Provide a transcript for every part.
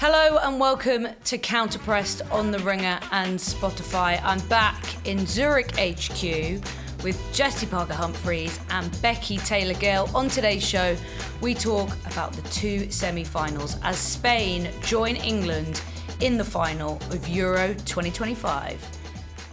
Hello and welcome to Counterpressed on The Ringer and Spotify. I'm back in Zurich HQ with Jessy Humphreys and Becky Taylor-Gill. On today's show, we talk about the two semi-finals as Spain join England in the final of Euro 2025.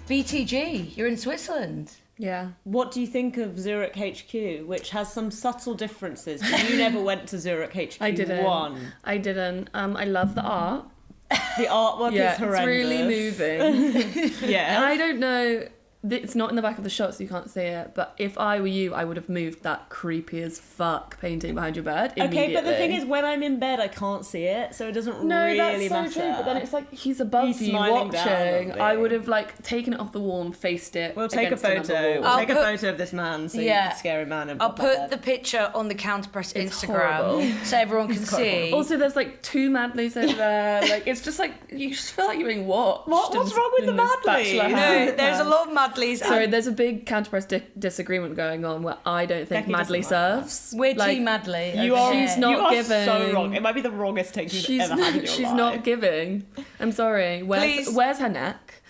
BTG, you're in Switzerland. Yeah. What do you think of Zurich HQ, which has some subtle differences? But you never went to Zurich HQ. I didn't. I love the art. The artwork is horrendous. It's really moving. Yeah. I don't know. It's not in the back of the shot, so you can't see it. But if I were you, I would have moved that creepy as fuck painting behind your bed immediately. Okay, but the thing is, when I'm in bed, I can't see it, so it doesn't really matter. That's so true. But then it's like he's above you smiling down watching. on me. I would have like taken it off the wall and faced it. We'll take a against another photo. wall. We'll take a photo of this man, scary man. I'll put the picture on the Counterpress It's Instagram horrible. so everyone can see. Also, there's like two Madleys over there. Like it's just like you just feel like you're being watched. What's wrong with the Madleys? No, there's a lot of Madleys. Sorry, there's a big Counterpress disagreement going on where I don't think Becky Madley doesn't serves. We're like, Team Madley. You are. She's not you are giving. so wrong. It might be the wrongest take you've ever had in your She's life. not giving. I'm sorry. Please. Where's her neck?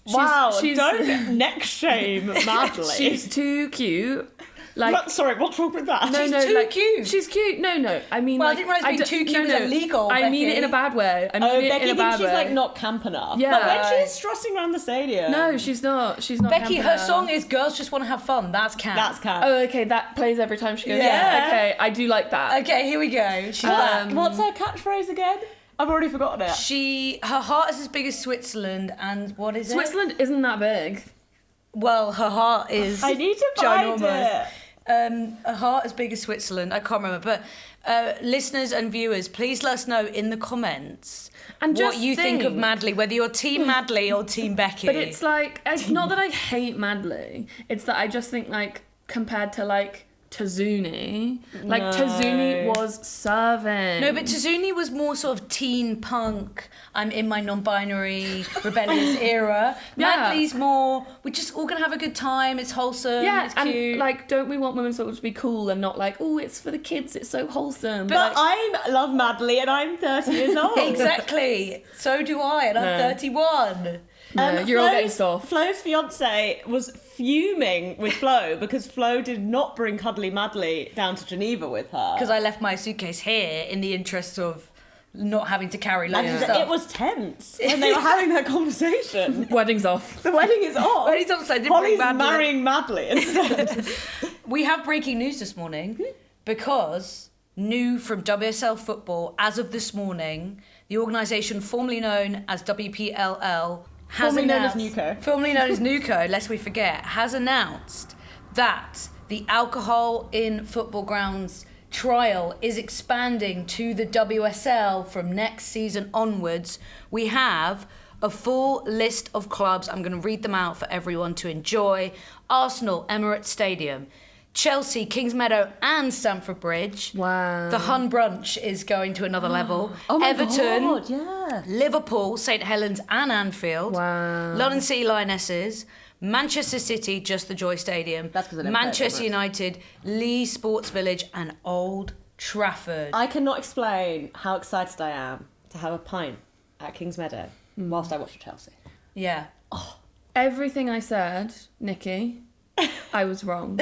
Don't neck shame Madley. She's too cute. Like, Sorry, what's wrong with that? She's too cute. She's cute. No. I mean, Well, I like, didn't realise being too cute was illegal, I mean it Becky. in a bad way. I mean it Becky in a bad thinks she's way. like not camp enough. Yeah. But when she's strutting around the stadium. No, she's not. She's not. Becky, camping her out. song is "Girls Just Want to Have Fun." That's camp. That's camp. Oh, okay. That plays every time she goes. Yeah. Okay, I do like that. Okay, here we go. She's What's her catchphrase again? I've already forgotten it. her heart is as big as Switzerland, and what is it? Switzerland isn't that big. Well, her heart is. I need to find ginormous. it. A heart as big as Switzerland. I can't remember, but listeners and viewers, please let us know in the comments And what just you think of think- Madley, whether you're Team Madley or Team Becky. But it's like, it's not that I hate Madley. It's that I just think, like, compared to, like, Tazuni, like, No. Tazuni was serving. No, but Tazuni was more sort of teen punk. I'm in my non-binary rebellious era. Yeah. Madley's more, we're just all gonna have a good time. It's wholesome. Yeah, it's and, cute. like, don't we want women's football to be cool and not like, oh, it's for the kids, it's so wholesome. But I love Madley and I'm 30 years old. Exactly. So do I, and I'm No. 31. No, you're all getting soft. Flo's fiance was fuming with Flo because Flo did not bring Cuddly Madley down to Geneva with her. Because I left my suitcase here in the interest of not having to carry loads of And stuff. it was tense when they were having that conversation. Wedding's off. The wedding is off. Wedding's off, so I didn't Holly's bring Madley. marrying Madley instead. We have breaking news this morning because new from WSL Football, as of this morning, the organisation formerly known as WPLL has Formerly known as announced, NUCO. formerly known as NUCO, lest we forget, has announced that the alcohol in football grounds trial is expanding to the WSL from next season onwards. We have a full list of clubs. I'm going to read them out for everyone to enjoy. Arsenal, Emirates Stadium, Chelsea, Kingsmeadow and Stamford Bridge. Wow. The Hun Brunch is going to another level. Oh my Everton, God, yeah. Liverpool, St Helens and Anfield. Wow. London City Lionesses, Manchester City, just the Joy Stadium. That's 'cause I never played Manchester Emirates. United, Leeds Sports Village and Old Trafford. I cannot explain how excited I am to have a pint at Kingsmeadow whilst I watch Chelsea. Yeah. Everything I said, Nikki, I was wrong.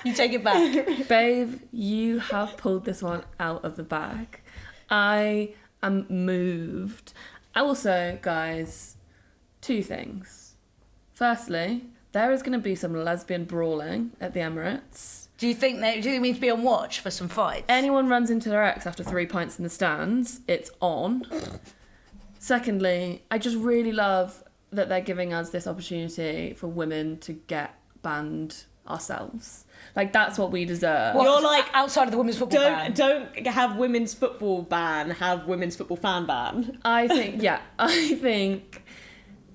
You take it back. Babe, you have pulled this one out of the bag. I am moved. Also, guys, two things. Firstly, there is going to be some lesbian brawling at the Emirates. Do you think we need to be on watch for some fights? Anyone runs into their ex after 3 pints in the stands, it's on. Secondly, I just really love that they're giving us this opportunity for women to get banned ourselves. Like, that's what we deserve. What, You're like, outside of the women's football ban. don't have women's football ban, have women's football fan ban. I think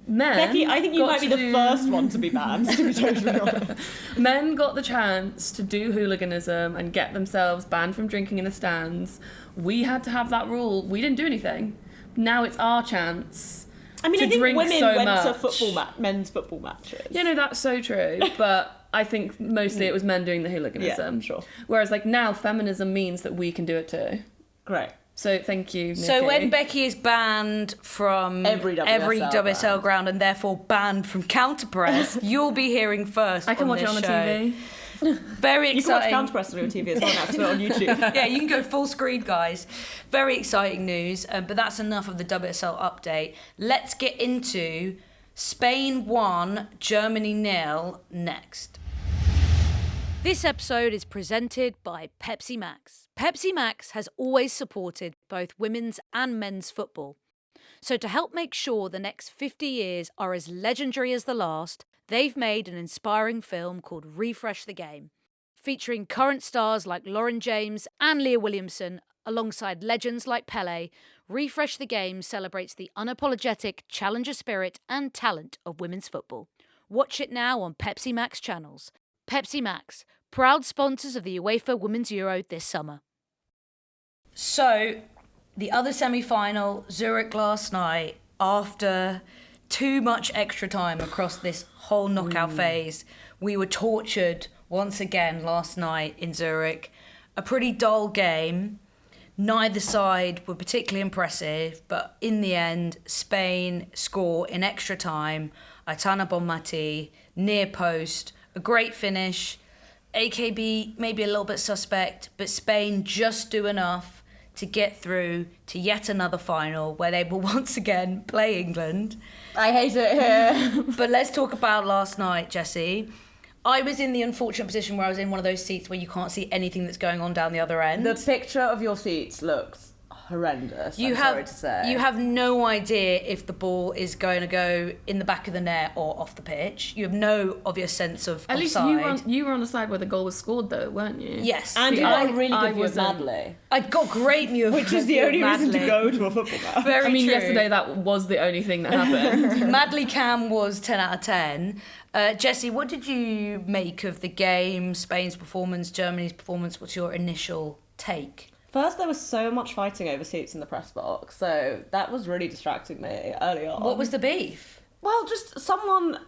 men. Becky, I think you got might be to the first one to be banned, to be totally honest. Men got the chance to do hooliganism and get themselves banned from drinking in the stands. We had to have that rule. We didn't do anything. Now it's our chance. I mean, to I think drink women so went to much. men's football matches. You know, that's so true. But I think mostly it was men doing the hooliganism. Yeah, sure. Whereas, like, now feminism means that we can do it too. Great. So thank you, Nikki. So when Becky is banned from Every WSL ground and therefore banned from counterpress, you'll be hearing first. I can watch it on the TV. Very You can watch exciting. Counterpress on your TV as well now, so on YouTube. Yeah, you can go full screen, guys. Very exciting news, but that's enough of the WSL update. Let's get into Spain 1, Germany 0 next. This episode is presented by Pepsi Max. Pepsi Max has always supported both women's and men's football. So to help make sure the next 50 years are as legendary as the last, they've made an inspiring film called Refresh the Game, featuring current stars like Lauren James and Leah Williamson, alongside legends like Pelé. Refresh the Game celebrates the unapologetic challenger spirit and talent of women's football. Watch it now on Pepsi Max channels. Pepsi Max, proud sponsors of the UEFA Women's Euro this summer. So, the other semi-final, Zurich last night, after too much extra time across this whole knockout phase, we were tortured once again last night in Zurich. A pretty dull game. Neither side were particularly impressive, but in the end, Spain score in extra time. Aitana Bonmati, near post, a great finish. AKB maybe a little bit suspect, but Spain just do enough to get through to yet another final where they will once again play England. I hate it here. But let's talk about last night, Jessy. I was in the unfortunate position where I was in one of those seats where you can't see anything that's going on down the other end. The picture of your seats looks horrendous, sorry to say. You have no idea if the ball is going to go in the back of the net or off the pitch. You have no obvious sense of At least offside. you were on the side where the goal was scored, though, weren't you? Yes. And you I- got a really I good view of wasn't. Madley. I got great news. Which is the only reason to go to a football match. Very I mean, true. yesterday that was the only thing that happened. Madley Cam was 10 out of 10. Jessy, what did you make of the game, Spain's performance, Germany's performance? What's your initial take? First, there was so much fighting over seats in the press box, so that was really distracting me early on. What was the beef? Well, just someone...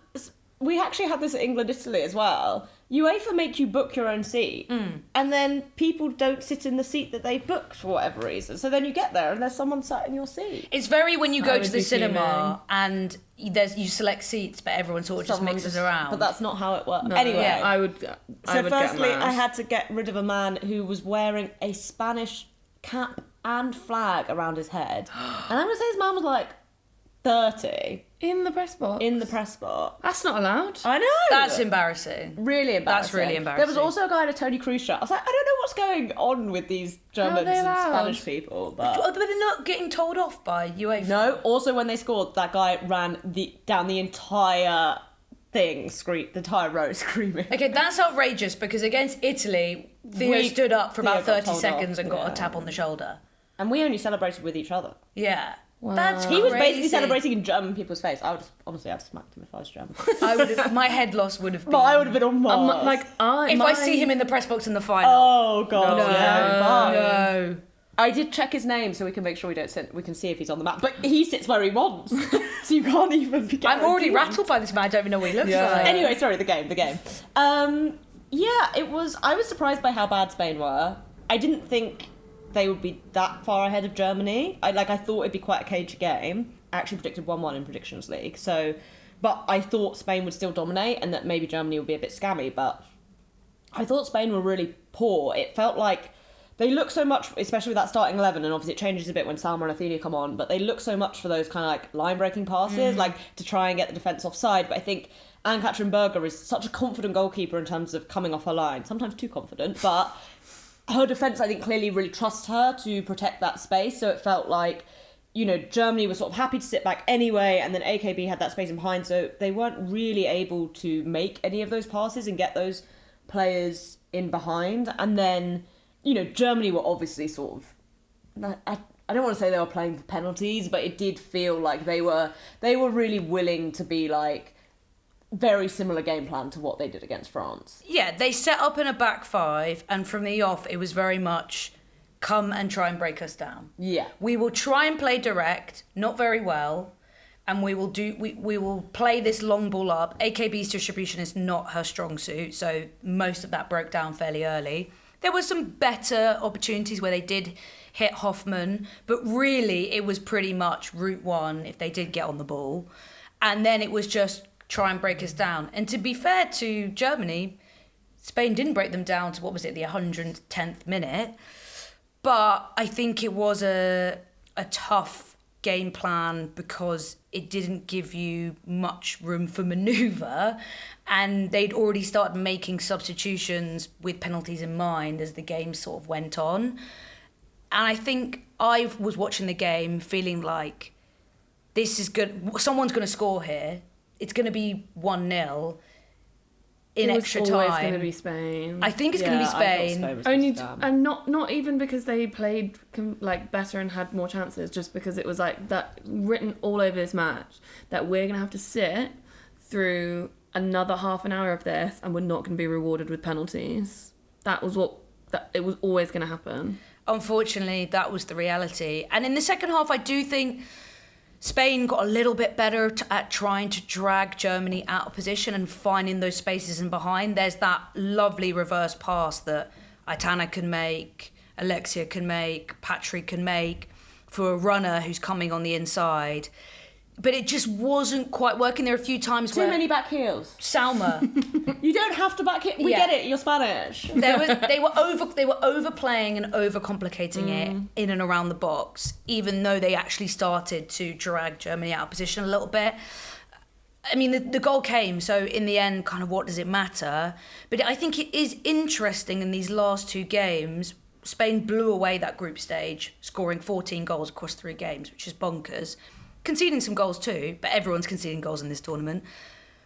We actually had this at England-Italy as well. UEFA make you book your own seat, and then people don't sit in the seat that they've booked for whatever reason. So then you get there and there's someone sat in your seat. It's very when you go I to would the be cinema and you select seats, but everyone sort of just Someone mixes around. But that's not how it works. No, Anyway, I would so get firstly, mad. I had to get rid of a man who was wearing a Spanish cap and flag around his head. And I'm going to say his man was like 30 In the press box? in the press box. That's not allowed. I know. That's embarrassing. really embarrassing. That's really There was embarrassing. also a guy in a Tony Cruz shirt. I was like, I don't know what's going on with these Germans they and allowed? Spanish people, but... But they're not getting told off by UEFA. No, also when they scored, that guy ran down the entire thing, the entire row screaming. Okay, that's outrageous because against Italy, Theo We- stood up for about Theo got 30 told seconds off, and got yeah. a tap on the shoulder. And we only celebrated with each other. Yeah. Wow. That's He was basically crazy. celebrating in German people's face. I would honestly have smacked him if I was German. My head loss would have been... But I would have been on Mars. If I see him in the press box in the final. Oh god, no, yeah. Bye. no. I did check his name so we can make sure we can see if he's on the map. But he sits where he wants, so you can't even be. I'm already rattled by this man. I don't even know what he looks like. Anyway, sorry, the game. Yeah, it was. I was surprised by how bad Spain were. I didn't think they would be that far ahead of Germany. I thought it'd be quite a cagey game. I actually predicted 1-1 in Predictions League. But I thought Spain would still dominate and that maybe Germany would be a bit scammy. But I thought Spain were really poor. It felt like they look so much, especially with that starting 11, and obviously it changes a bit when Salma and Athena come on, but they look so much for those kind of like line-breaking passes, like to try and get the defence offside. But I think Anne-Katrin Berger is such a confident goalkeeper in terms of coming off her line, sometimes too confident, but her defence, I think, clearly really trusts her to protect that space. So it felt like, you know, Germany was sort of happy to sit back anyway, and then AKB had that space in behind, so they weren't really able to make any of those passes and get those players in behind. And then, you know, Germany were obviously sort of... I don't want to say they were playing for penalties, but it did feel like they were really willing to be like very similar game plan to what they did against France. Yeah, they set up in a back five, and from the off, it was very much come and try and break us down. Yeah. We will try and play direct, not very well, and we will play this long ball up. AKB's distribution is not her strong suit, so most of that broke down fairly early. There were some better opportunities where they did hit Hoffman, but really it was pretty much route one if they did get on the ball. And then it was just try and break us down. And to be fair to Germany, Spain didn't break them down to, the 110th minute. But I think it was a tough game plan because it didn't give you much room for manoeuvre, and they'd already started making substitutions with penalties in mind as the game sort of went on. And I think I was watching the game feeling like this is good. Someone's going to score here. It's going to be 1-0 in extra time. It's always going to be Spain. I think it's going to be Spain. Only and not even because they played like better and had more chances, just because it was like that written all over this match that we're going to have to sit through another half an hour of this and we're not going to be rewarded with penalties. That was it was always going to happen. Unfortunately, that was the reality. And in the second half, I do think Spain got a little bit better at trying to drag Germany out of position and finding those spaces in behind. There's that lovely reverse pass that Aitana can make, Alexia can make, Patrick can make for a runner who's coming on the inside. But it just wasn't quite working. There were a few times Too many back heels. Salma. You don't have to back heel. We get it. You're Spanish. They were overplaying and overcomplicating it in and around the box, even though they actually started to drag Germany out of position a little bit. I mean, the goal came, so in the end, kind of what does it matter? But I think it is interesting in these last two games. Spain blew away that group stage, scoring 14 goals across 3 games, which is bonkers. Conceding some goals too, but everyone's conceding goals in this tournament.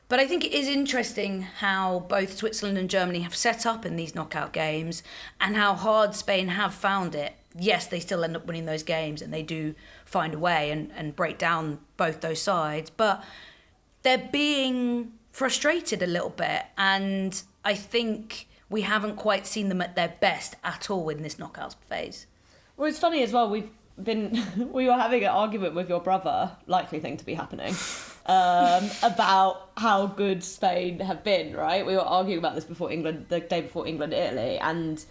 But I think it is interesting how both Switzerland and Germany have set up in these knockout games and how hard Spain have found it. Yes, they still end up winning those games and they do find a way and break down both those sides, but they're being frustrated a little bit, and I think we haven't quite seen them at their best at all in this knockout phase. Well, it's funny as well, we were having an argument with your brother, likely thing to be happening, about how good Spain have been, right? We were arguing about this the day before England-Italy, and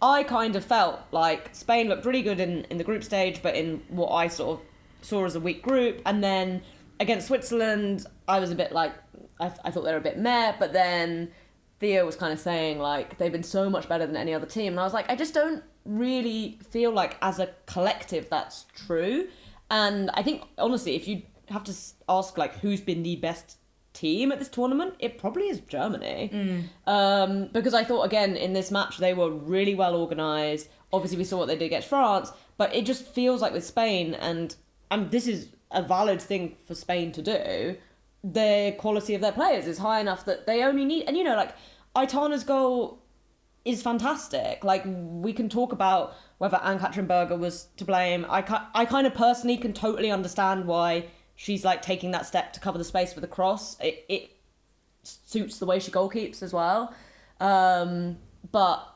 I kind of felt like Spain looked really good in the group stage, but in what I sort of saw as a weak group, and then against Switzerland, I was a bit like, I thought they were a bit meh, but then Theo was kind of saying, like, they've been so much better than any other team, and I was like, I just don't really feel like as a collective that's true. And I think honestly, if you have to ask like who's been the best team at this tournament, it probably is Germany. Because I thought again in this match they were really well organised. Obviously we saw what they did against France, but it just feels like with Spain, and this is a valid thing for Spain to do, the quality of their players is high enough that they only need, and you know, like Aitana's goal is fantastic. Like, we can talk about whether Ann-Katrin Berger was to blame. I kind of personally can totally understand why she's like taking that step to cover the space for the cross. It suits the way she goalkeeps as well. But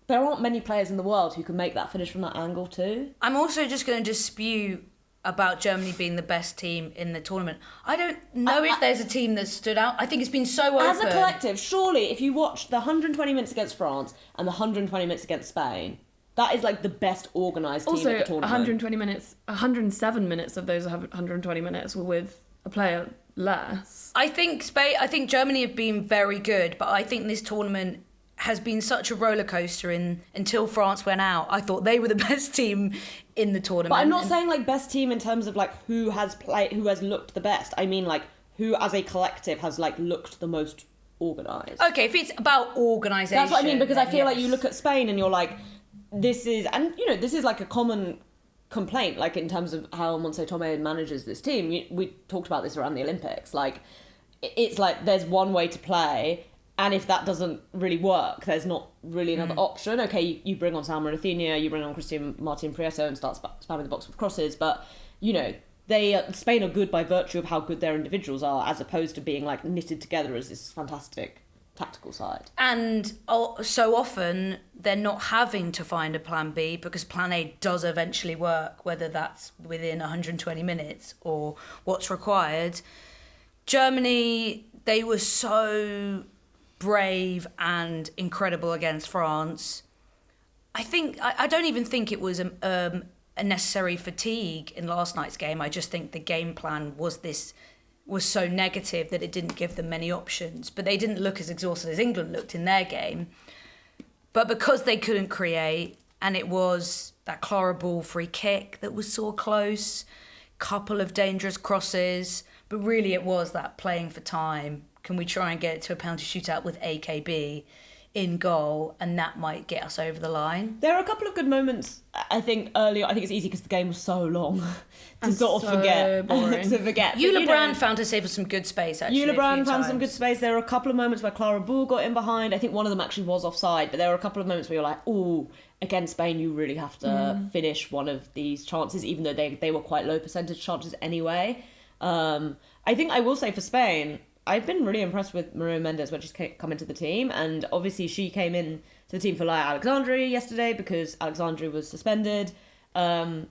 there aren't many players in the world who can make that finish from that angle too. I'm also just going to dispute about Germany being the best team in the tournament. I don't know if there's a team that stood out. I think it's been so open. As a collective, surely if you watch the 120 minutes against France and the 120 minutes against Spain, that is like the best organised team at the tournament. 107 minutes of those 120 minutes were with a player less. I think Germany have been very good, but I think this tournament has been such a roller coaster until France went out. I thought they were the best team in the tournament. But I'm not saying like best team in terms of like who has looked the best. I mean like who as a collective has like looked the most organised. Okay, if it's about organisation. That's what I mean, because I feel like you look at Spain and you're like, this is like a common complaint, like in terms of how Montse Tomé manages this team. We talked about this around the Olympics. Like, it's like there's one way to play, and if that doesn't really work, there's not really another option. Okay, you bring on Salma Rafinha, you bring on Christian Martin Prieto and start spamming the box with crosses, but, you know, Spain are good by virtue of how good their individuals are, as opposed to being, like, knitted together as this fantastic tactical side. And so often they're not having to find a plan B, because plan A does eventually work, whether that's within 120 minutes or what's required. Germany, they were so brave and incredible against France. I don't even think it was a necessary fatigue in last night's game. I just think the game plan was so negative that it didn't give them many options. But they didn't look as exhausted as England looked in their game. But because they couldn't create, and it was that Clara Ball free kick that was so close, couple of dangerous crosses, but really it was that playing for time. Can we try and get it to a penalty shootout with AKB in goal, and that might get us over the line? There are a couple of good moments, I think, earlier. I think it's easy because the game was so long to sort of forget. Boring. To forget. Eula Brand found herself with some good space, actually. Eula Brand found some good space. There were a couple of moments where Clara Ball got in behind. I think one of them actually was offside, but there were a couple of moments where you're like, ooh, against Spain, you really have to finish one of these chances, even though they were quite low percentage chances anyway. I think I will say for Spain, I've been really impressed with Maria Mendes when she's come into the team, and obviously she came in to the team for Laia Alexandri yesterday because Alexandri was suspended. But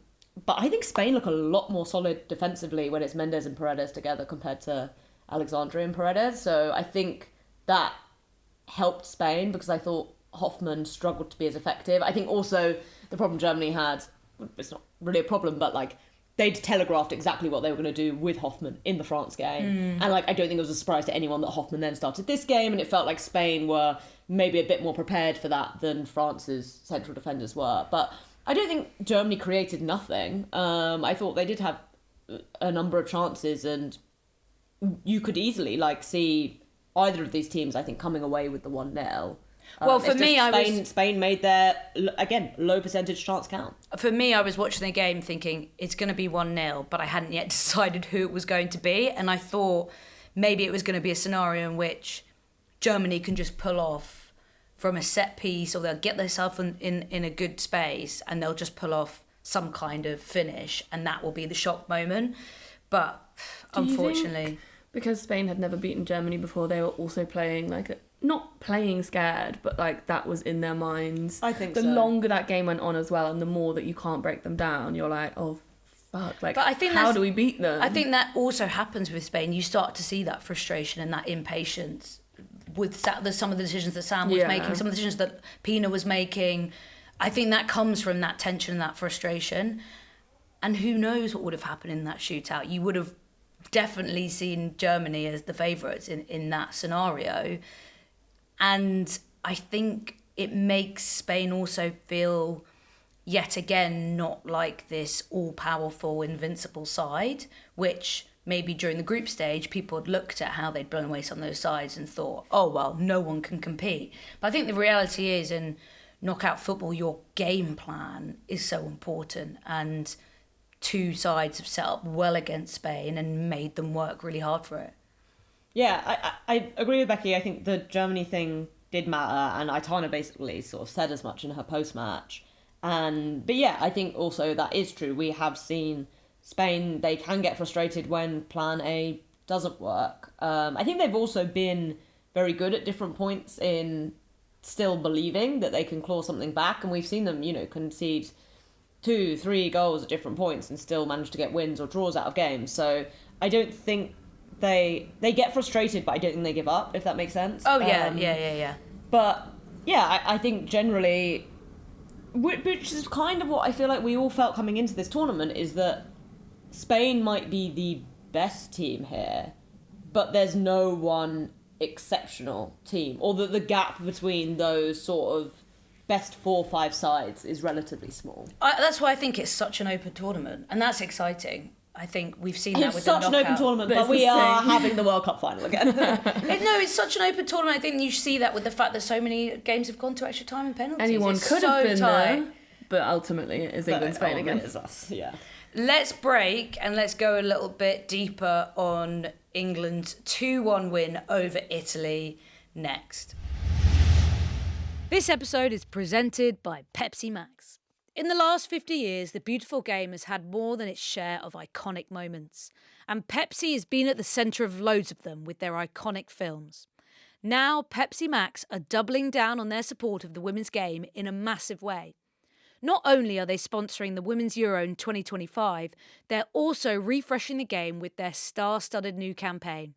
I think Spain look a lot more solid defensively when it's Mendes and Paredes together compared to Alexandri and Paredes. So I think that helped Spain because I thought Hoffmann struggled to be as effective. I think also the problem Germany had, it's not really a problem, but like they'd telegraphed exactly what they were going to do with Hoffmann in the France game. And like I don't think it was a surprise to anyone that Hoffmann then started this game, and it felt like Spain were maybe a bit more prepared for that than France's central defenders were. But I don't think Germany created nothing. I thought they did have a number of chances, and you could easily like see either of these teams, I think, coming away with the 1-0. Well, for me, Spain made their, again, low percentage chance count. For me, I was watching the game thinking it's going to be 1-0, but I hadn't yet decided who it was going to be. And I thought maybe it was going to be a scenario in which Germany can just pull off from a set piece, or they'll get themselves in a good space and they'll just pull off some kind of finish, and that will be the shock moment. But unfortunately, because Spain had never beaten Germany before, they were also playing like not playing scared, but like that was in their minds. I think the so. longer that game went on as well, and the more that you can't break them down, you're like, oh fuck, like but I think how do we beat them? I think that also happens with Spain. You start to see that frustration and that impatience with some of the decisions that Sam was making, some of the decisions that Pina was making. I think that comes from that tension and that frustration. And who knows what would have happened in that shootout? You would have definitely seen Germany as the favourites in that scenario. And I think it makes Spain also feel, yet again, not like this all-powerful, invincible side, which maybe during the group stage, people had looked at how they'd blown away some of those sides and thought, oh, well, no one can compete. But I think the reality is in knockout football, your game plan is so important. And two sides have set up well against Spain and made them work really hard for it. Yeah, I agree with Becky. I think the Germany thing did matter, and Aitana basically sort of said as much in her post-match. But yeah, I think also that is true. We have seen Spain, they can get frustrated when plan A doesn't work. I think they've also been very good at different points in still believing that they can claw something back, and we've seen them, concede 2-3 goals at different points and still manage to get wins or draws out of games. So I don't think they get frustrated, but I don't think they give up, if that makes sense. Oh, yeah. But, yeah, I think generally, which is kind of what I feel like we all felt coming into this tournament, is that Spain might be the best team here, but there's no one exceptional team, or that the gap between those sort of best 4 or 5 sides is relatively small. That's why I think it's such an open tournament, and that's exciting. I think we've seen that with the knockout. It's such an open tournament, but we are having the World Cup final again. No, it's such an open tournament. I think you see that with the fact that so many games have gone to extra time and penalties. Anyone it's could so have been tight. there, but ultimately it is England, Spain again. It is us, yeah. Let's break and let's go a little bit deeper on England's 2-1 win over Italy next. This episode is presented by Pepsi Max. In the last 50 years, the beautiful game has had more than its share of iconic moments, and Pepsi has been at the centre of loads of them with their iconic films. Now, Pepsi Max are doubling down on their support of the women's game in a massive way. Not only are they sponsoring the Women's Euro in 2025, they're also refreshing the game with their star-studded new campaign.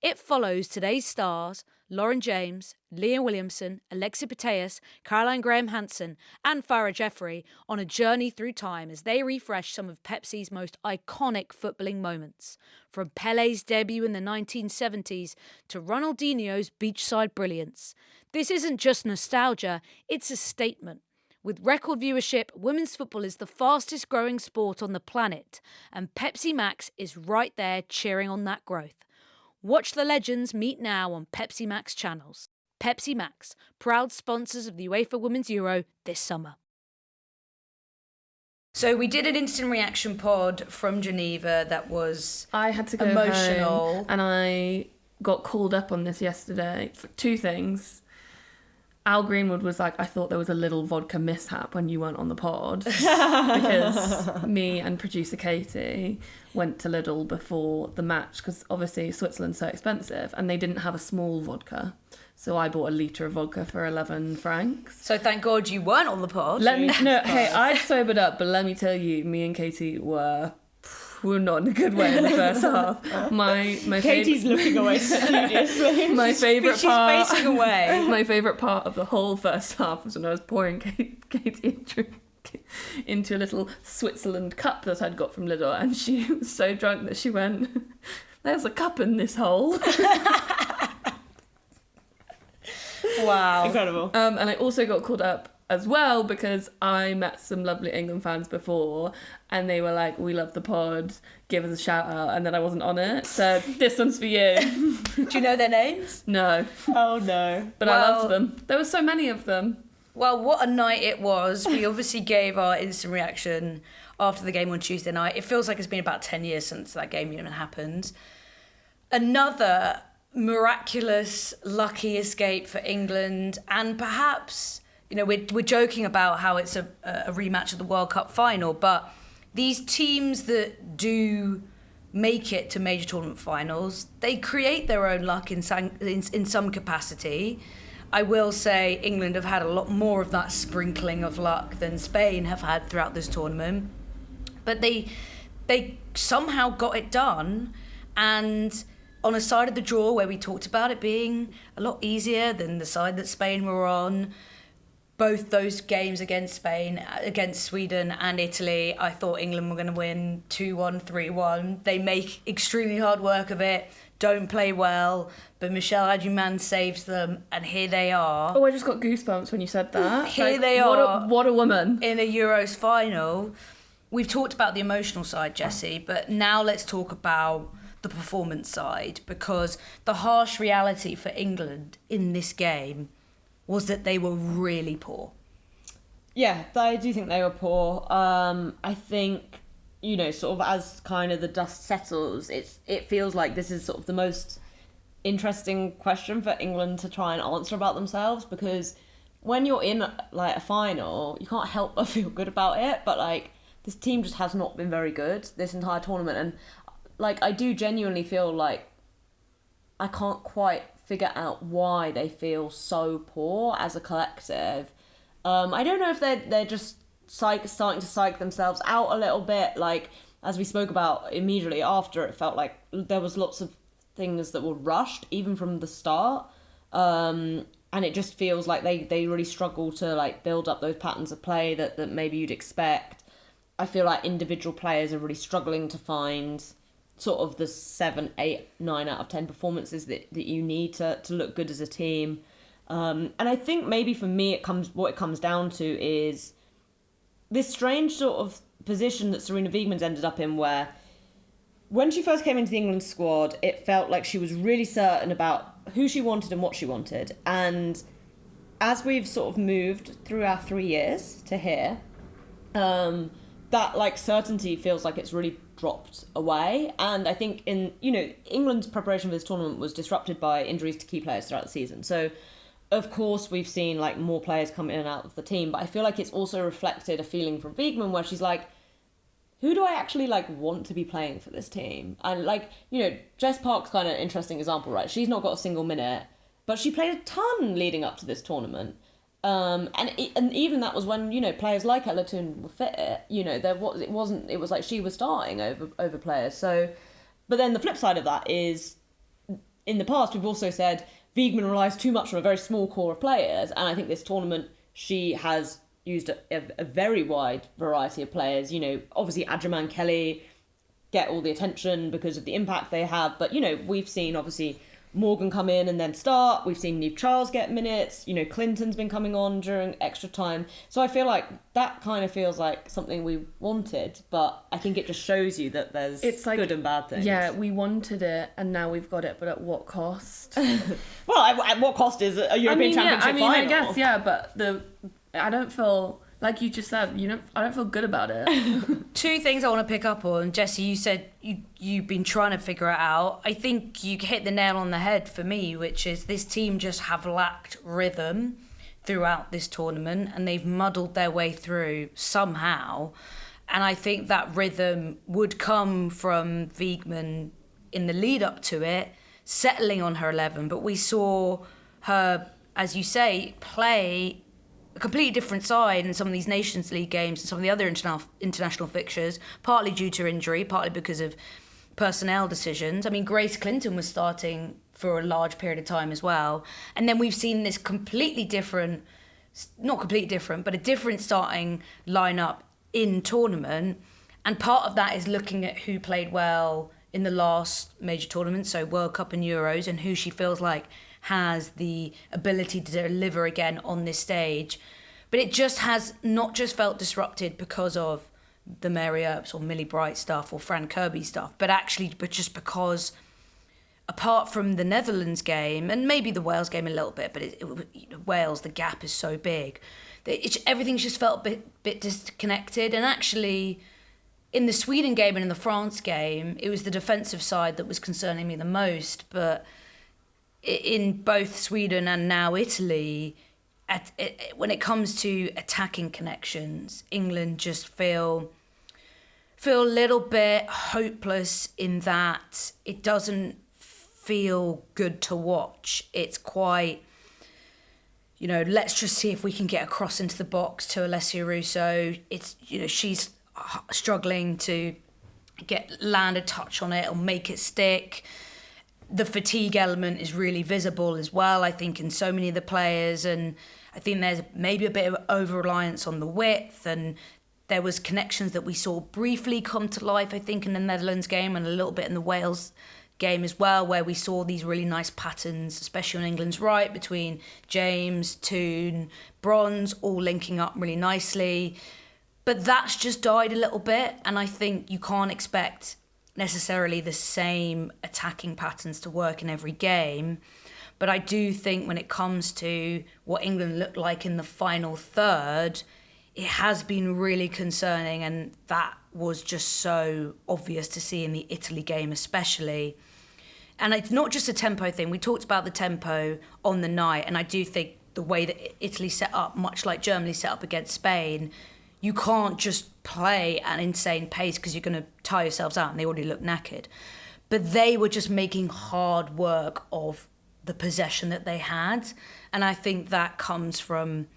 It follows today's stars, Lauren James, Leah Williamson, Alexia Putellas, Caroline Graham-Hansen and Farah Jeffrey on a journey through time as they refresh some of Pepsi's most iconic footballing moments. From Pele's debut in the 1970s to Ronaldinho's beachside brilliance. This isn't just nostalgia, it's a statement. With record viewership, women's football is the fastest growing sport on the planet, and Pepsi Max is right there cheering on that growth. Watch the legends meet now on Pepsi Max channels. Pepsi Max, proud sponsors of the UEFA Women's Euro this summer. So we did an instant reaction pod from Geneva that was I had to go emotional. home and I got called up on this yesterday for two things. Al Greenwood was like, I thought there was a little vodka mishap when you weren't on the pod because me and producer Katie went to Lidl before the match because obviously Switzerland's so expensive and they didn't have a small vodka. So I bought a litre of vodka for 11 francs. So thank God you weren't on the pod. Hey, I'd sobered up, but let me tell you, me and Katie were not in a good way in the first half. My Katie's looking away studiously. My favourite She's part. facing away. My favourite part of the whole first half was when I was pouring Katie into a little Switzerland cup that I'd got from Lidl, and she was so drunk that she went, "There's a cup in this hole." Wow. Incredible. And I also got called up as well because I met some lovely England fans before and they were like, "We love the pod, give us a shout out," and then I wasn't on it, so this one's for you. Do you know their names? No, Oh no. but I loved them. There were so many of them. Well, what a night it was. We obviously gave our instant reaction after the game on Tuesday night. It feels like it's been about 10 years since that game even happened. Another miraculous, lucky escape for England, and perhaps, you know, we're joking about how it's a rematch of the World Cup final, but these teams that do make it to major tournament finals, they create their own luck in some capacity. I will say England have had a lot more of that sprinkling of luck than Spain have had throughout this tournament, but they somehow got it done. And on a side of the draw where we talked about it being a lot easier than the side that Spain were on, both those games against Spain, against Sweden and Italy, I thought England were going to win 2-1, 3-1. They make extremely hard work of it, don't play well, but Michelle Adjuman saves them, and here they are. Oh, I just got goosebumps when you said that. Here they are. What a woman. In a Euros final. We've talked about the emotional side, Jessy, but now let's talk about the performance side, because the harsh reality for England in this game was that they were really poor. Yeah, I do think they were poor. I think, you know, sort of as kind of the dust settles, it feels like this is sort of the most interesting question for England to try and answer about themselves, because when you're in like a final, you can't help but feel good about it, but like this team just has not been very good this entire tournament, and like I do genuinely feel like I can't quite figure out why they feel so poor as a collective. I don't know if they're just starting to psych themselves out a little bit. Like, as we spoke about immediately after, it felt like there was lots of things that were rushed, even from the start. And it just feels like they really struggle to like build up those patterns of play that maybe you'd expect. I feel like individual players are really struggling to find sort of the 7, 8, 9 out of 10 performances that you need to look good as a team. And I think maybe for me what it comes down to is this strange sort of position that Sarina Wiegman's ended up in, where when she first came into the England squad, it felt like she was really certain about who she wanted and what she wanted. And as we've sort of moved through our 3 years to here, that like certainty feels like it's really dropped away. And I think England's preparation for this tournament was disrupted by injuries to key players throughout the season. So of course we've seen like more players come in and out of the team, but I feel like it's also reflected a feeling from Wiegman where she's like, who do I actually like want to be playing for this team? And like, you know, Jess Park's kind of an interesting example, right? She's not got a single minute, but she played a ton leading up to this tournament. And even that was when, you know, players like Ella Toone were fit. You know, it was like she was starting over players. So, but then the flip side of that is in the past, we've also said Wiegman relies too much on a very small core of players, and I think this tournament she has used a very wide variety of players. You know, obviously Adjaman, Kelly get all the attention because of the impact they have, but, you know, we've seen obviously Morgan come in and then start. We've seen Niamh Charles get minutes. You know, Clinton's been coming on during extra time. So I feel like that kind of feels like something we wanted, but I think it just shows you that there's good and bad things. Yeah, we wanted it and now we've got it, but at what cost? Well, at what cost is a European Championship final? I guess, yeah, but I don't feel... Like you just said, I don't feel good about it. Two things I want to pick up on. Jessy, you said you've been trying to figure it out. I think you hit the nail on the head for me, which is this team just have lacked rhythm throughout this tournament and they've muddled their way through somehow. And I think that rhythm would come from Wiegman in the lead up to it, settling on her 11. But we saw her, as you say, play a completely different side in some of these Nations League games and some of the other international fixtures, partly due to injury, partly because of personnel decisions. I mean, Grace Clinton was starting for a large period of time as well. And then we've seen this completely different, not completely different, but a different starting lineup in tournament. And part of that is looking at who played well in the last major tournament, so World Cup and Euros, and who she feels like has the ability to deliver again on this stage. But it just has not just felt disrupted because of the Mary Earps or Millie Bright stuff or Fran Kirby stuff, but just because apart from the Netherlands game and maybe the Wales game a little bit, but Wales, the gap is so big. Everything's just felt a bit disconnected. And actually, in the Sweden game and in the France game, it was the defensive side that was concerning me the most. But in both Sweden and now Italy, when it comes to attacking connections, England just feel a little bit hopeless in that it doesn't feel good to watch. It's quite, let's just see if we can get across into the box to Alessia Russo. It's, she's struggling to land a touch on it or make it stick. The fatigue element is really visible as well, I think, in so many of the players. And I think there's maybe a bit of over-reliance on the width. And there was connections that we saw briefly come to life, I think, in the Netherlands game and a little bit in the Wales game as well, where we saw these really nice patterns, especially on England's right, between James, Toon, Bronze, all linking up really nicely. But that's just died a little bit. And I think you can't expect necessarily the same attacking patterns to work in every game. But I do think when it comes to what England looked like in the final third, it has been really concerning, and that was just so obvious to see in the Italy game especially. And it's not just a tempo thing. We talked about the tempo on the night, and I do think the way that Italy set up, much like Germany set up against Spain, you can't just play at an insane pace because you're going to tire yourselves out, and they already look knackered. But they were just making hard work of the possession that they had. And I think that comes from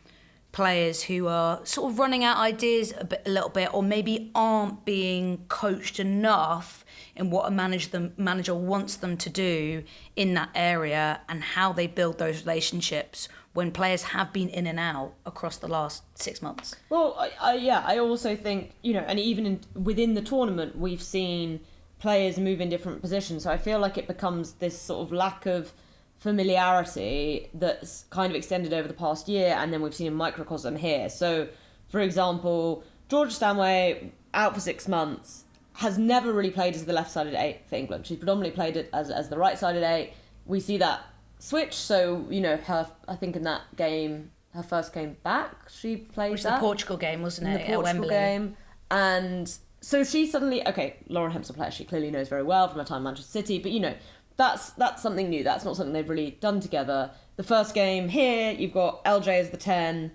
players who are sort of running out ideas a little bit, or maybe aren't being coached enough in what a manager wants them to do in that area, and how they build those relationships when players have been in and out across the last 6 months. Well, I also think, and even within the tournament, we've seen players move in different positions. So I feel like it becomes this sort of lack of familiarity that's kind of extended over the past year, and then we've seen a microcosm here. So, for example, Georgia Stanway, out for 6 months, has never really played as the left-sided 8 for England. She's predominantly played it as the right-sided 8. We see that switch. So, I think in that game, her first game back, she played Which that. the Portugal game, wasn't it? In the Portugal at Wembley. game. And so she suddenly, Lauren Hemp's a player she clearly knows very well from her time in Manchester City, but, that's something new. That's not something they've really done together. The first game here, you've got LJ as the 10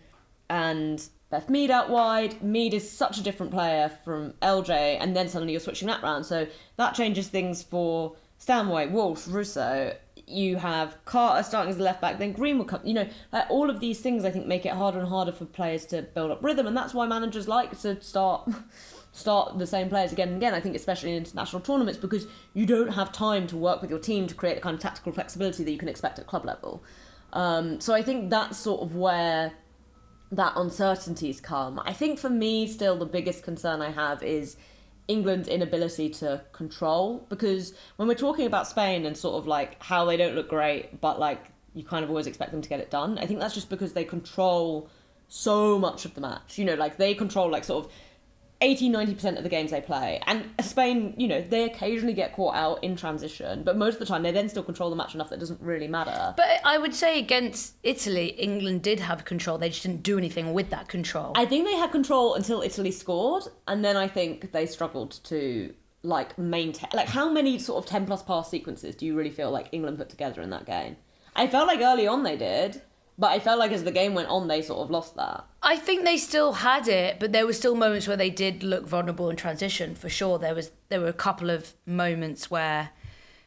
and Beth Mead out wide. Mead is such a different player from LJ, and then suddenly you're switching that round. So that changes things for Stanway, Walsh, Russo. you have Carter starting as a left back, then Green will come. You know, like all of these things I think make it harder and harder for players to build up rhythm, and that's why managers like to start the same players again and again. I think especially in international tournaments, because you don't have time to work with your team to create the kind of tactical flexibility that you can expect at club level. So I think that's sort of where that uncertainties come. I think for me still the biggest concern I have is England's inability to control, because when we're talking about Spain and sort of like how they don't look great, but like you kind of always expect them to get it done, I think that's just because they control so much of the match. You know, like they control like sort of 80-90% of the games they play. And Spain, you know, they occasionally get caught out in transition, but most of the time they then still control the match enough that it doesn't really matter. But I would say against Italy, England did have control. They just didn't do anything with that control. I think they had control until Italy scored, and then I think they struggled to like maintain. Like, how many sort of 10 plus pass sequences do you really feel like England put together in that game? I felt like early on they did, but I felt like as the game went on, they sort of lost that. I think they still had it, but there were still moments where they did look vulnerable in transition, for sure. There were a couple of moments where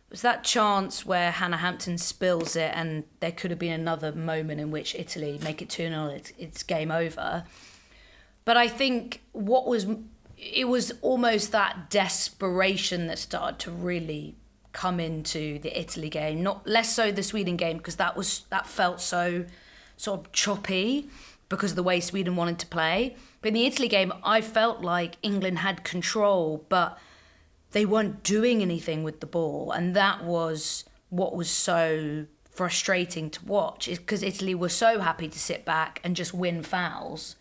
it was that chance where Hannah Hampton spills it, and there could have been another moment in which Italy make it 2-0, it's game over. But I think it was almost that desperation that started to really come into the Italy game, not less so the Sweden game, because that felt so sort of choppy because of the way Sweden wanted to play. But in the Italy game, I felt like England had control, but they weren't doing anything with the ball, and that was what was so frustrating to watch, is because Italy were so happy to sit back and just win fouls.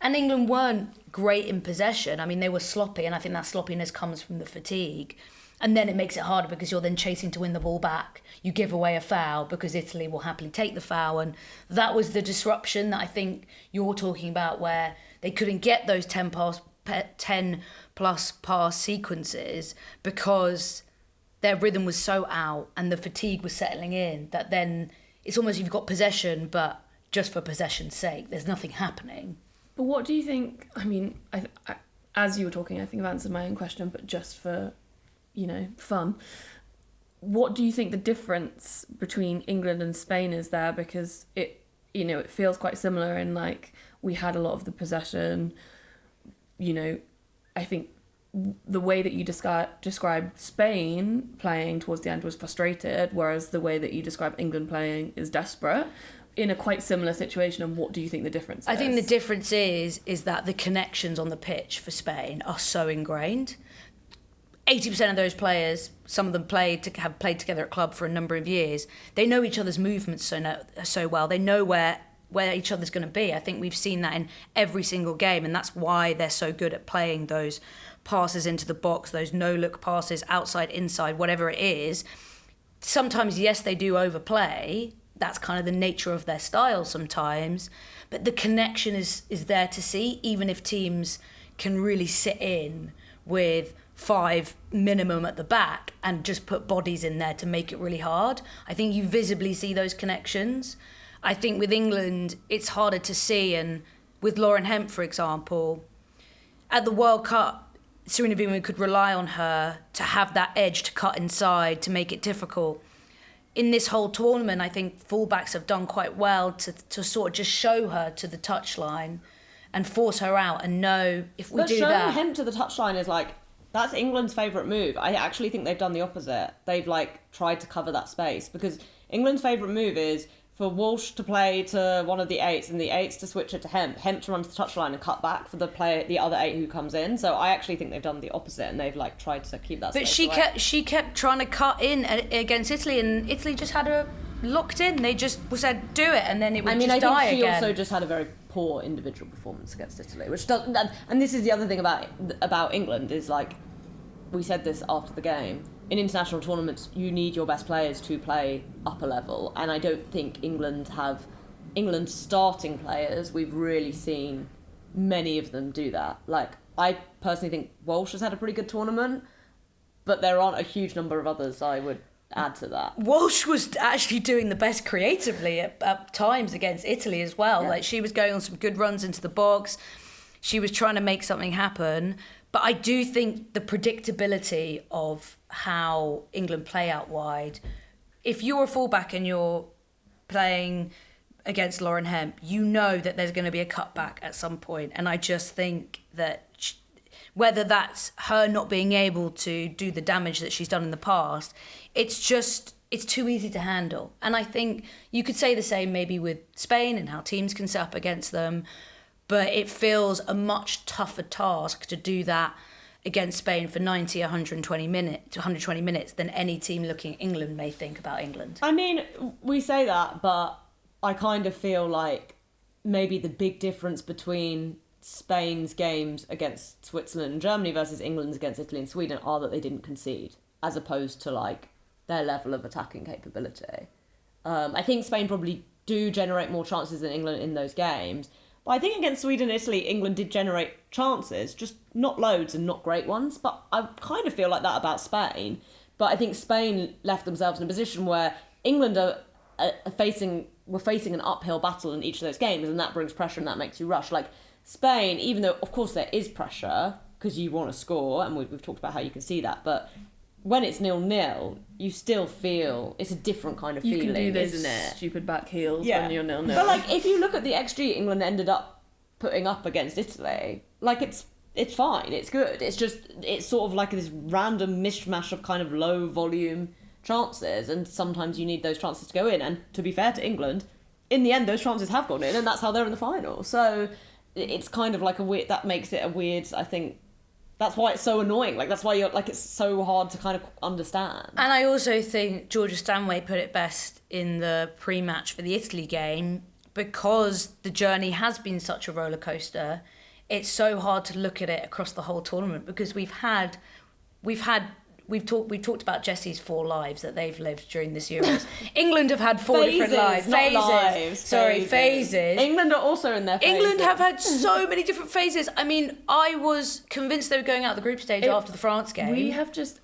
And England weren't great in possession. I mean, they were sloppy, and I think that sloppiness comes from the fatigue. And then it makes it harder because you're then chasing to win the ball back. You give away a foul because Italy will happily take the foul. And that was the disruption that I think you're talking about, where they couldn't get those 10 plus pass sequences because their rhythm was so out and the fatigue was settling in, that then it's almost you've got possession, but just for possession's sake, there's nothing happening. But what do you think? I mean, I as you were talking, I think I've answered my own question, but just for, you know, fun. What do you think the difference between England and Spain is there? Because it feels quite similar in, like, we had a lot of the possession. You know, I think the way that you described Spain playing towards the end was frustrated, whereas the way that you describe England playing is desperate, in a quite similar situation. And what do you think the difference is? I think the difference is that the connections on the pitch for Spain are so ingrained. 80% of those players, some of them have played together at club for a number of years. They know each other's movements so well. They know where each other's going to be. I think we've seen that in every single game, and that's why they're so good at playing those passes into the box, those no-look passes, outside, inside, whatever it is. Sometimes, yes, they do overplay. That's kind of the nature of their style sometimes. But the connection is there to see, even if teams can really sit in with 5 minimum at the back and just put bodies in there to make it really hard. I think you visibly see those connections. I think with England, it's harder to see. And with Lauren Hemp, for example, at the World Cup, Serena Williams could rely on her to have that edge to cut inside, to make it difficult. In this whole tournament, I think fullbacks have done quite well to sort of just show her to the touchline and force her out and know if we do that. But showing Hemp to the touchline is like, that's England's favourite move. I actually think they've done the opposite. They've like tried to cover that space, because England's favourite move is for Walsh to play to one of the eights and the eights to switch it to Hemp to run to the touchline and cut back for the other 8 who comes in. So I actually think they've done the opposite, and they've like tried to keep that space away. But she kept trying to cut in against Italy, and Italy just had her locked in. They just said do it, and then it would just die again. I think she also just had a very poor individual performance against Italy, which doesn't. And this is the other thing about England is, like, we said this after the game. In international tournaments, you need your best players to play upper level, and I don't think England's starting players, we've really seen many of them do that. Like, I personally think Walsh has had a pretty good tournament, but there aren't a huge number of others I would add to that. Walsh was actually doing the best creatively at times against Italy as well. Yeah. Like, she was going on some good runs into the box. She was trying to make something happen. But I do think the predictability of how England play out wide if you're a fullback and you're playing against Lauren Hemp, you know that there's going to be a cutback at some point. And I just think that whether that's her not being able to do the damage that she's done in the past, it's too easy to handle. And I think you could say the same maybe with Spain and how teams can set up against them, but it feels a much tougher task to do that against Spain for 90, 120 minutes than any team looking at England may think about England. I mean, we say that, but I kind of feel like maybe the big difference between Spain's games against Switzerland and Germany versus England's against Italy and Sweden are that they didn't concede, as opposed to like their level of attacking capability. I think Spain probably do generate more chances than England in those games. But I think against Sweden and Italy, England did generate chances, just not loads and not great ones. But I kind of feel like that about Spain. But I think Spain left themselves in a position where England were facing an uphill battle in each of those games, and that brings pressure and that makes you rush. Like Spain, even though of course there is pressure because you want to score, and we've talked about how you can see that, but when it's 0-0, you still feel it's a different kind of feeling, you can do those isn't it? stupid back heels when you're 0-0. But like, if you look at the XG England ended up putting up against Italy, like it's fine, it's good. It's just it's sort of like this random mishmash of kind of low volume chances, and sometimes you need those chances to go in. And to be fair to England, in the end, those chances have gone in, and that's how they're in the final. So it's kind of like that makes it a weird, I think. That's why it's so annoying. Like, that's why it's so hard to kind of understand. And I also think Georgia Stanway put it best in the pre-match for the Italy game, because the journey has been such a roller coaster. It's so hard to look at it across the whole tournament, because we've talked about Jessy's 4 lives that they've lived during this Euros. England have had 4 different lives. Not lives. Phases. England are also in their phases. England have had so many different phases. I mean, I was convinced they were going out the group stage after the France game. We have just,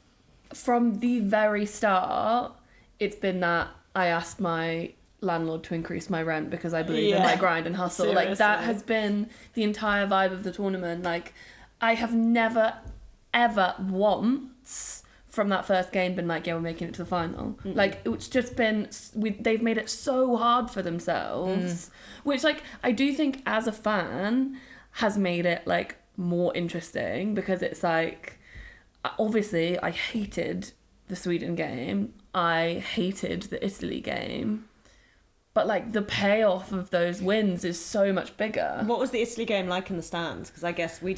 from the very start, it's been that I asked my landlord to increase my rent because I believe in my grind and hustle. Seriously. Like, that has been the entire vibe of the tournament. Like, I have never, ever once from that first game been like, yeah, we're making it to the final. Mm-mm. Like, it's just been, they've made it so hard for themselves, which, like, I do think as a fan has made it, like, more interesting, because it's like, obviously I hated the Sweden game, I hated the Italy game, but like the payoff of those wins is so much bigger. What was the Italy game like in the stands? Because I guess we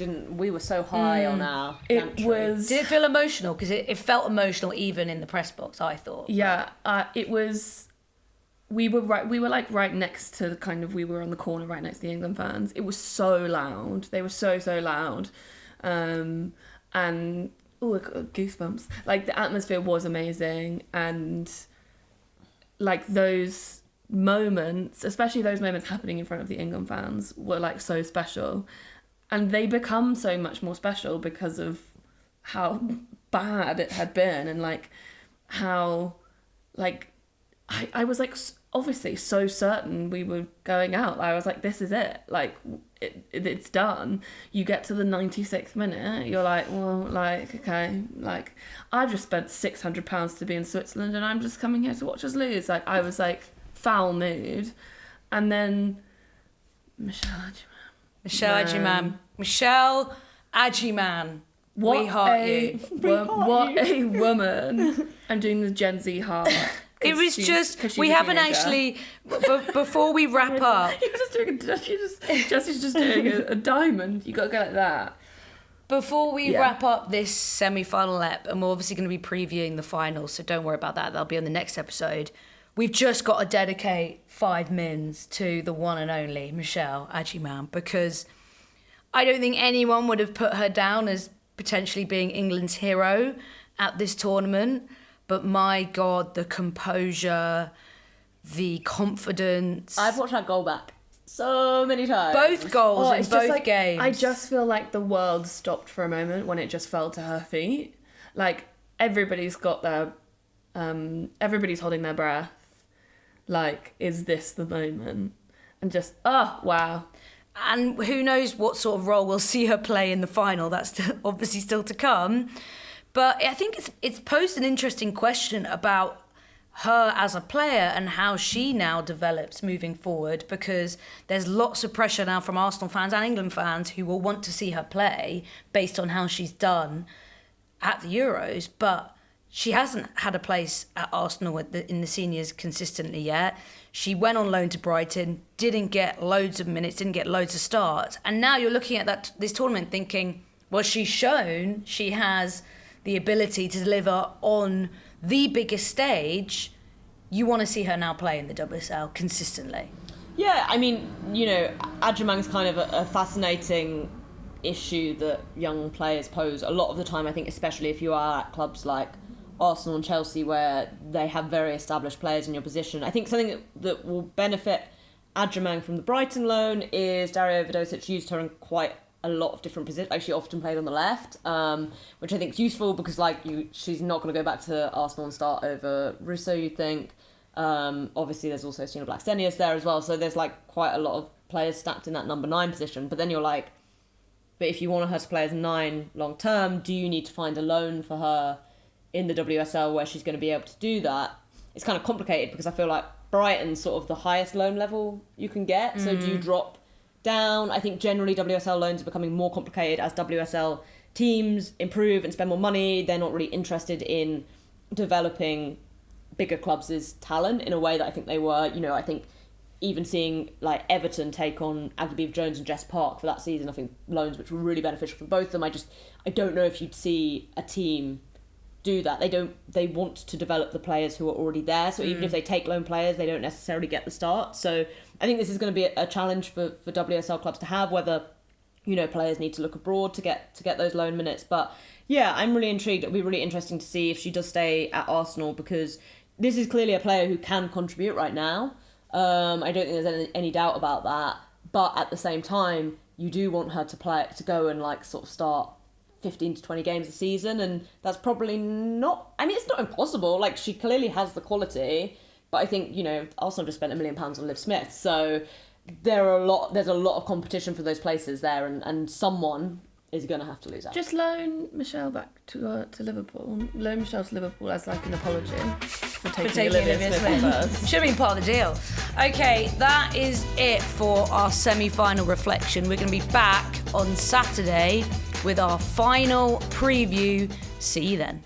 were so high on our It was... Did it feel emotional? Because it felt emotional even in the press box, I thought. Yeah, it was... We were like right next to we were on the corner right next to the England fans. It was so loud. They were so loud. And... Oh, goosebumps. Like, the atmosphere was amazing, and like those moments, especially those moments happening in front of the England fans, were like so special, and they become so much more special because of how bad it had been, and like how like I was like obviously so certain we were going out. I was like, this is it, like it's done. You get to the 96th minute, you're like, well, like, okay, like I've just spent £600 to be in Switzerland and I'm just coming here to watch us lose. Like, I was like foul mood. And then Michelle Agyman, we heart you. What a woman. I'm doing the Gen Z heart. It was just, we haven't actually, before we wrap up. Jessy's just doing a diamond. You got to go like that. Before we wrap up this semi-final ep, and we're obviously going to be previewing the final, so don't worry about that. That'll be on the next episode. We've just got to dedicate 5 mins to the one and only Michelle Agyman, because I don't think anyone would have put her down as potentially being England's hero at this tournament. But my God, the composure, the confidence. I've watched that goal back so many times. Both goals in both games. I just feel like the world stopped for a moment when it just fell to her feet. Like, everybody's got their... everybody's holding their breath. Like, is this the moment? And just, oh, wow. And who knows what sort of role we'll see her play in the final. That's obviously still to come. But I think it's posed an interesting question about her as a player and how she now develops moving forward, because there's lots of pressure now from Arsenal fans and England fans who will want to see her play based on how she's done at the Euros, but she hasn't had a place at Arsenal in the seniors consistently yet. She went on loan to Brighton, didn't get loads of minutes, didn't get loads of starts, and now you're looking at this tournament thinking, well, she's shown she has the ability to deliver on the biggest stage. You want to see her now play in the WSL consistently. Yeah, I mean, you know, Adjumang's kind of a fascinating issue that young players pose a lot of the time, I think, especially if you are at clubs like Arsenal and Chelsea where they have very established players in your position. I think something that will benefit Adjumang from the Brighton loan is Dario Vidosic used her in quite a lot of different positions. Like, she often played on the left, which I think is useful because she's not going to go back to Arsenal and start over Russo, you think. Obviously there's also Stina Blackstenius there as well, so there's quite a lot of players stacked in that number 9 position. But then you're like, but if you want her to play as a 9 long term, do you need to find a loan for her in the WSL where she's going to be able to do that? It's kind of complicated because I feel like Brighton's sort of the highest loan level you can get. So do you drop down? I think generally WSL loans are becoming more complicated as WSL teams improve and spend more money. They're not really interested in developing bigger clubs' talent in a way that I think they were. You know, I think even seeing Everton take on Aggie Beaver-Jones and Jess Park for that season, I think loans which were really beneficial for both of them. I don't know if you'd see a team do that. They want to develop the players who are already there. So even if they take loan players, they don't necessarily get the start. So I think this is going to be a challenge for WSL clubs to have, whether, you know, players need to look abroad to get those loan minutes. But yeah, I'm really intrigued. It'll be really interesting to see if she does stay at Arsenal, because this is clearly a player who can contribute right now. I don't think there's any doubt about that. But at the same time, you do want her to go and sort of start 15 to 20 games a season, and that's probably not, I mean, it's not impossible. She clearly has the quality, but I think, you know, Arsenal just spent £1 million on Liv Smith, so there's a lot of competition for those places there, and someone is going to have to lose out. Just loan Michelle back to Liverpool. Loan Michelle to Liverpool as an apology for taking Olivia Smith first. Should have been part of the deal. Okay, that is it for our semi-final reflection. We're going to be back on Saturday with our final preview. See you then.